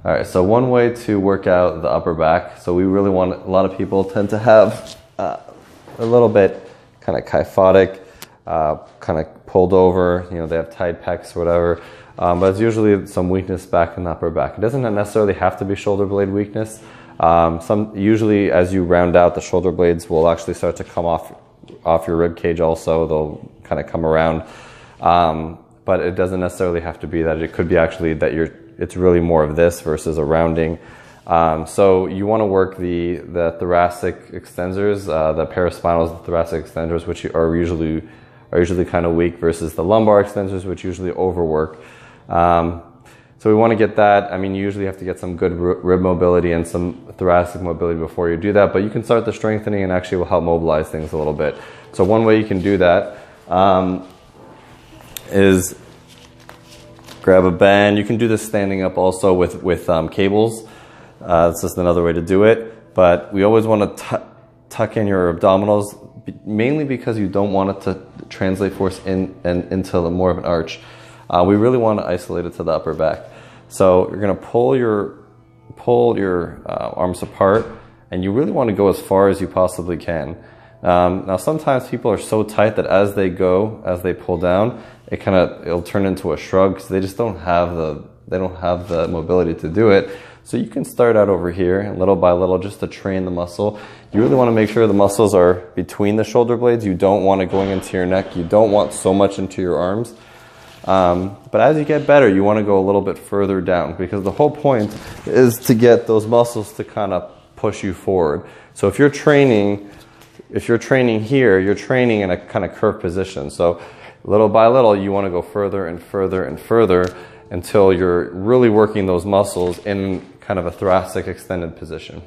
All right, so one way to work out the upper back, so we really want, a lot of people tend to have a little bit kind of kyphotic, kind of pulled over, you know, they have tight pecs or whatever, but it's usually some weakness back in the upper back. It doesn't necessarily have to be shoulder blade weakness. Usually as you round out, the shoulder blades will actually start to come off your rib cage also. They'll kind of come around, but it doesn't necessarily have to be that. It could be actually that it's really more of this versus a rounding. So you want to work the thoracic extensors, the paraspinals, the thoracic extensors, which are usually kind of weak, versus the lumbar extensors, which usually overwork. So we want to get that. I mean, you usually have to get some good rib mobility and some thoracic mobility before you do that, but you can start the strengthening and actually will help mobilize things a little bit. So one way you can do that is grab a band. You can do this standing up also with cables. It's just another way to do it. But we always want to tuck in your abdominals, mainly because you don't want it to translate force into more of an arch. We really want to isolate it to the upper back. So you're going to pull your arms apart, and you really want to go as far as you possibly can. Now sometimes people are so tight that as they pull down, it'll turn into a shrug because they just don't have the mobility to do it. So you can start out over here, and little by little, just to train the muscle. You really want to make sure the muscles are between the shoulder blades. You don't want it going into your neck. You don't want so much into your arms. But as you get better, you want to go a little bit further down, because the whole point is to get those muscles to kind of push you forward. So if you're training here, you're training in a kind of curved position. So little by little, you want to go further and further and further until you're really working those muscles in kind of a thoracic extended position.